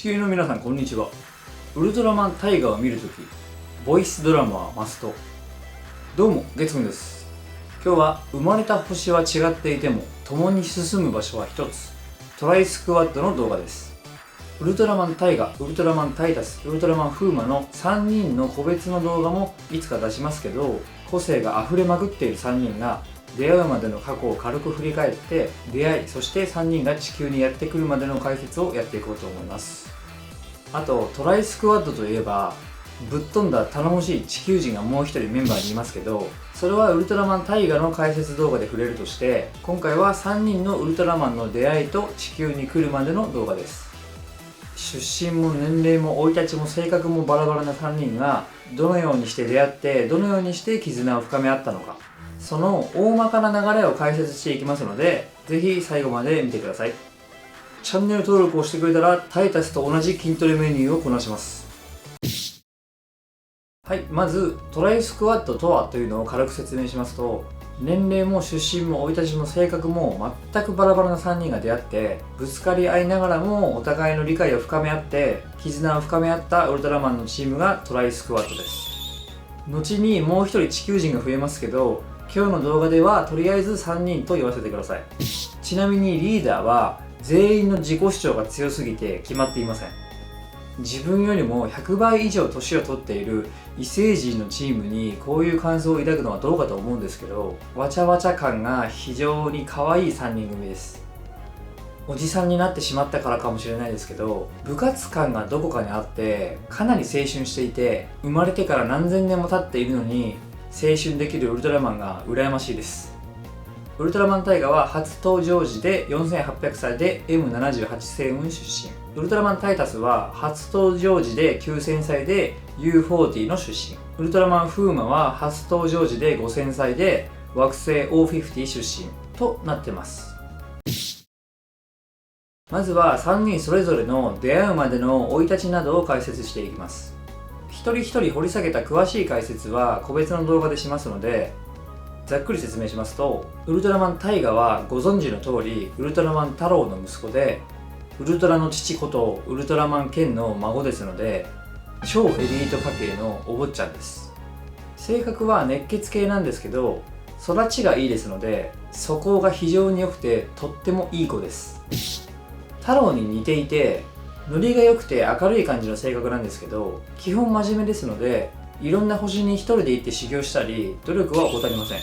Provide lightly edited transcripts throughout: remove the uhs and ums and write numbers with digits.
地球の皆さんこんにちは。ウルトラマンタイガを見るとき、ボイスドラマはマスト。どうも、月くんです。今日は生まれた星は違っていても共に進む場所は一つ、トライスクワッドの動画です。ウルトラマンタイガ、ウルトラマンタイタス、ウルトラマンフーマの3人の個別の動画もいつか出しますけど、個性が溢れまくっている3人が出会うまでの過去を軽く振り返って、出会い、そして3人が地球にやってくるまでの解説をやっていこうと思います。あとトライスクワッドといえばぶっ飛んだ頼もしい地球人がもう一人メンバーにいますけど、それはウルトラマンタイガの解説動画で触れるとして、今回は3人のウルトラマンの出会いと地球に来るまでの動画です。出身も年齢も生い立ちも性格もバラバラな3人がどのようにして出会ってどのようにして絆を深め合ったのか、その大まかな流れを解説していきますので、ぜひ最後まで見てください。チャンネル登録をしてくれたらタイタスと同じ筋トレメニューをこなします。はい、まずトライスクワッドとはというのを軽く説明しますと、年齢も出身も生い立ちも性格も全くバラバラな3人が出会ってぶつかり合いながらもお互いの理解を深め合って絆を深め合ったウルトラマンのチームがトライスクワッドです。後にもう一人地球人が増えますけど、今日の動画ではとりあえず3人と言わせてください。ちなみにリーダーは全員の自己主張が強すぎて決まっていません。自分よりも100倍以上年を取っている異星人のチームにこういう感想を抱くのはどうかと思うんですけど、わちゃわちゃ感が非常に可愛い3人組です。おじさんになってしまったからかもしれないですけど、部活感がどこかにあってかなり青春していて、生まれてから何千年も経っているのに青春できるウルトラマンが羨ましいです。ウルトラマンタイガは初登場時で4800歳で M78 星雲出身。ウルトラマンタイタスは初登場時で9000歳で U40 の出身。ウルトラマンフーマは初登場時で5000歳で惑星 O50 出身となってます。まずは3人それぞれの出会うまでの生い立ちなどを解説していきます。一人一人掘り下げた詳しい解説は個別の動画でしますので、ざっくり説明しますと、ウルトラマンタイガはご存知の通りウルトラマン太郎の息子で、ウルトラの父ことウルトラマンケンの孫ですので、超エリート家系のお坊ちゃんです。性格は熱血系なんですけど、育ちがいいですので素行が非常に良くてとってもいい子です。太郎に似ていてノリが良くて明るい感じの性格なんですけど、基本真面目ですので、いろんな星に一人で行って修行したり努力は怠りません。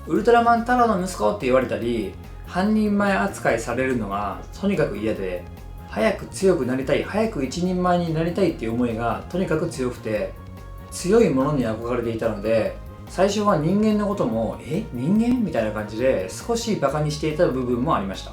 ウルトラマン太郎の息子って言われたり半人前扱いされるのがとにかく嫌で、早く強くなりたい、早く一人前になりたいっていう思いがとにかく強くて、強いものに憧れていたので、最初は人間のことも人間みたいな感じで少しバカにしていた部分もありました。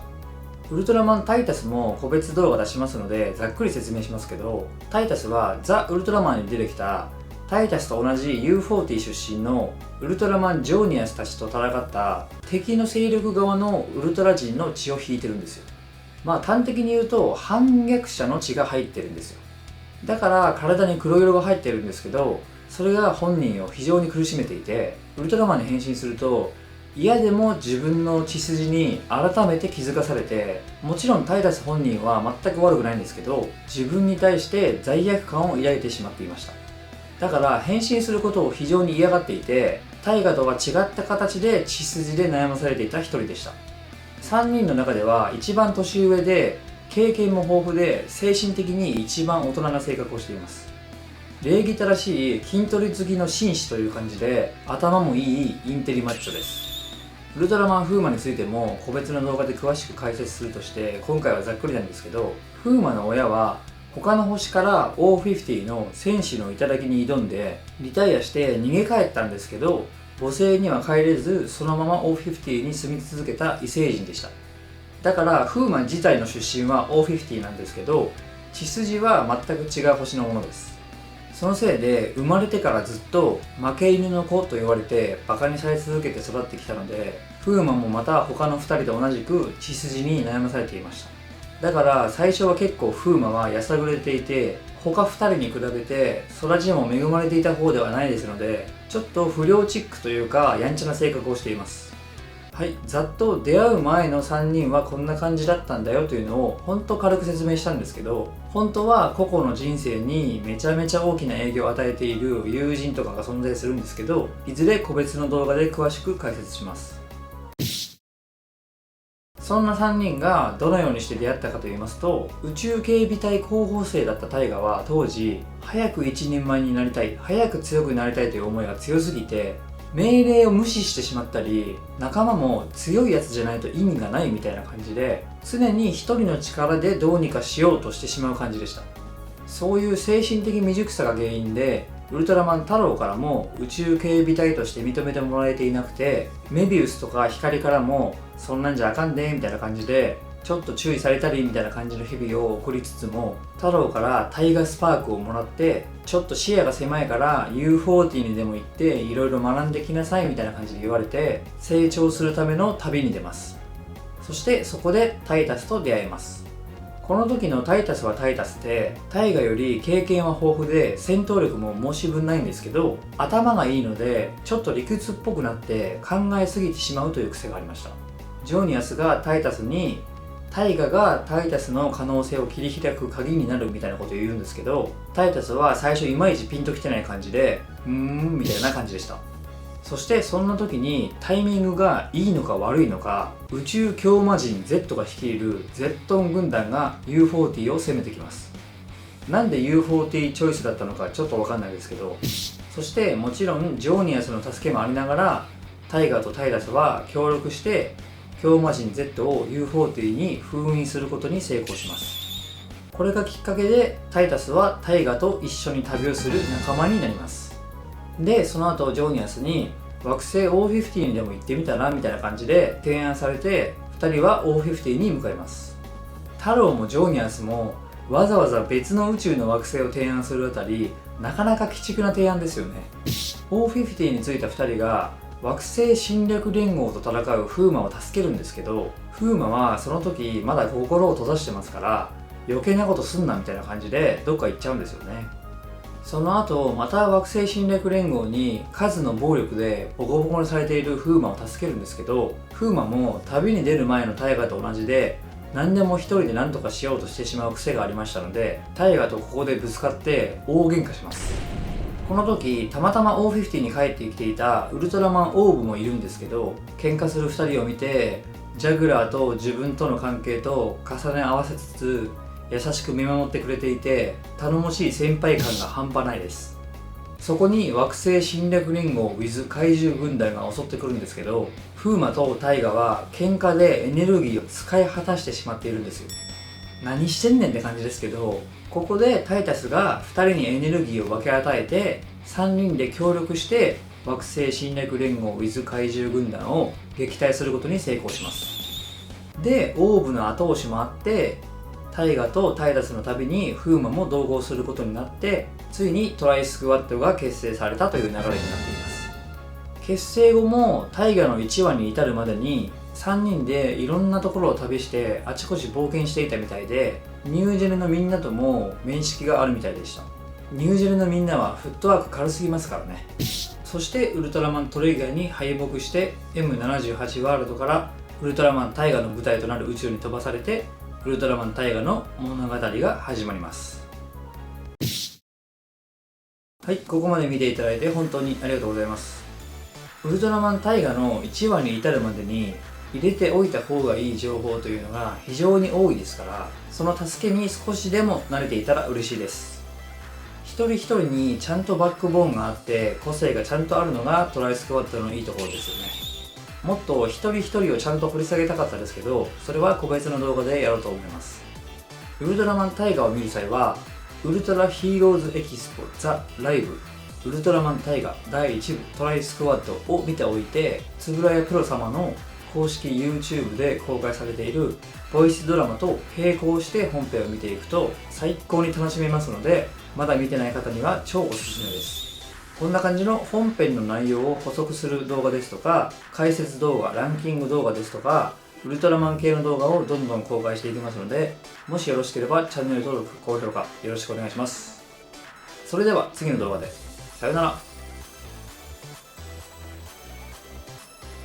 ウルトラマンタイタスも個別動画出しますのでざっくり説明しますけど、タイタスはザ・ウルトラマンに出てきたタイタスと同じ U40 出身のウルトラマンジョーニアスたちと戦った敵の勢力側のウルトラ人の血を引いてるんですよ。端的に言うと反逆者の血が入ってるんですよ。だから体に黒色が入ってるんですけど、それが本人を非常に苦しめていて、ウルトラマンに変身すると嫌でも自分の血筋に改めて気づかされて、もちろんタイタス本人は全く悪くないんですけど、自分に対して罪悪感を抱いてしまっていました。だから変身することを非常に嫌がっていて、タイガとは違った形で血筋で悩まされていた一人でした。3人の中では一番年上で経験も豊富で精神的に一番大人な性格をしています。礼儀正しい筋トレ好きの紳士という感じで、頭もいいインテリマッチョです。ウルトラマンフーマについても個別の動画で詳しく解説するとして、今回はざっくりなんですけど、フーマの親は他の星から O50 の戦士の頂に挑んでリタイアして逃げ帰ったんですけど、母星には帰れずそのまま O50 に住み続けた異星人でした。だからフーマン自体の出身は O50 なんですけど、血筋は全く違う星のものです。そのせいで生まれてからずっと負け犬の子と言われてバカにされ続けて育ってきたので、フーマンもまた他の2人と同じく血筋に悩まされていました。だから最初は結構フーマはやさぐれていて、他2人に比べて育ちも恵まれていた方ではないですので、ちょっと不良チックというかやんちゃな性格をしています。はい、ざっと出会う前の3人はこんな感じだったんだよというのをほんと軽く説明したんですけど、本当は個々の人生にめちゃめちゃ大きな影響を与えている友人とかが存在するんですけど、いずれ個別の動画で詳しく解説します。そんな3人がどのようにして出会ったかと言いますと、宇宙警備隊候補生だったタイガは当時、早く一人前になりたい、早く強くなりたいという思いが強すぎて、命令を無視してしまったり、仲間も強いやつじゃないと意味がないみたいな感じで、常に一人の力でどうにかしようとしてしまう感じでした。そういう精神的未熟さが原因で、ウルトラマン太郎からも宇宙警備隊として認めてもらえていなくて、メビウスとか光からもそんなんじゃあかんでみたいな感じでちょっと注意されたりみたいな感じの日々を送りつつも、太郎からタイガスパークをもらって、ちょっと視野が狭いから U40 にでも行っていろいろ学んできなさいみたいな感じで言われて、成長するための旅に出ます。そしてそこでタイタスと出会います。この時のタイタスはタイタスで、タイガより経験は豊富で戦闘力も申し分ないんですけど、頭がいいのでちょっと理屈っぽくなって考えすぎてしまうという癖がありました。ジョニアスがタイタスに、タイガがタイタスの可能性を切り開く鍵になるみたいなことを言うんですけど、タイタスは最初いまいちピンときてない感じで、みたいな感じでした。そしてそんな時にタイミングがいいのか悪いのか、宇宙強魔人 Z が率いる Z 軍団が U40 を攻めてきます。なんで U40 チョイスだったのかちょっとわかんないですけど、そしてもちろんジョニアスの助けもありながら、タイガとタイタスは協力して強魔人 Z を U40 に封印することに成功します。これがきっかけでタイタスはタイガと一緒に旅をする仲間になります。で、その後ジョニアスに惑星 O50 にでも行ってみたらみたいな感じで提案されて、2人は O50 に向かいます。太郎もジョニアスもわざわざ別の宇宙の惑星を提案するあたり、なかなか鬼畜な提案ですよね。O50 に着いた2人が惑星侵略連合と戦うフーマを助けるんですけど、フーマはその時まだ心を閉ざしてますから、余計なことすんなみたいな感じでどっか行っちゃうんですよね。その後また惑星侵略連合に数の暴力でボコボコにされているフーマを助けるんですけど、フーマも旅に出る前のタイガと同じで、何でも一人で何とかしようとしてしまう癖がありましたので、タイガとここでぶつかって大喧嘩します。この時たまたま O50 に帰ってきていたウルトラマンオーブもいるんですけど、喧嘩する2人を見てジャグラーと自分との関係と重ね合わせつつ優しく見守ってくれていて、頼もしい先輩感が半端ないです。そこに惑星侵略連合 with 怪獣軍団が襲ってくるんですけど、フーマとタイガは喧嘩でエネルギーを使い果たしてしまっているんですよ。何してんねんって感じですけど、ここでタイタスが2人にエネルギーを分け与えて3人で協力して惑星侵略連合 with 怪獣軍団を撃退することに成功します。で、オーブの後押しもあってタイガとタイタスの旅にフーマも同行することになって、ついにトライスクワットが結成されたという流れになっています。結成後もタイガの1話に至るまでに3人でいろんなところを旅してあちこち冒険していたみたいで、ニュージェネのみんなとも面識があるみたいでした。ニュージェネのみんなはフットワーク軽すぎますからね。そしてウルトラマントリガーに敗北して M78 ワールドからウルトラマンタイガの舞台となる宇宙に飛ばされて、ウルトラマンタイガの物語が始まります。はい、ここまで見ていただいて本当にありがとうございます。ウルトラマンタイガの1話に至るまでに入れておいた方がいい情報というのが非常に多いですから、その助けに少しでも慣れていたら嬉しいです。一人一人にちゃんとバックボーンがあって個性がちゃんとあるのがトライスクワットのいいところですよね。もっと一人一人をちゃんと掘り下げたかったですけど、それは個別の動画でやろうと思います。ウルトラマンタイガを見る際は、ウルトラヒーローズエキスポザ・ライブウルトラマンタイガ第1部トライスクワットを見ておいて、つぶらやプロ様の公式 YouTube で公開されているボイスドラマと並行して本編を見ていくと最高に楽しめますので、まだ見てない方には超おすすめです。こんな感じの本編の内容を補足する動画ですとか、解説動画、ランキング動画ですとか、ウルトラマン系の動画をどんどん公開していきますので、もしよろしければチャンネル登録、高評価よろしくお願いします。それでは次の動画で。さよなら。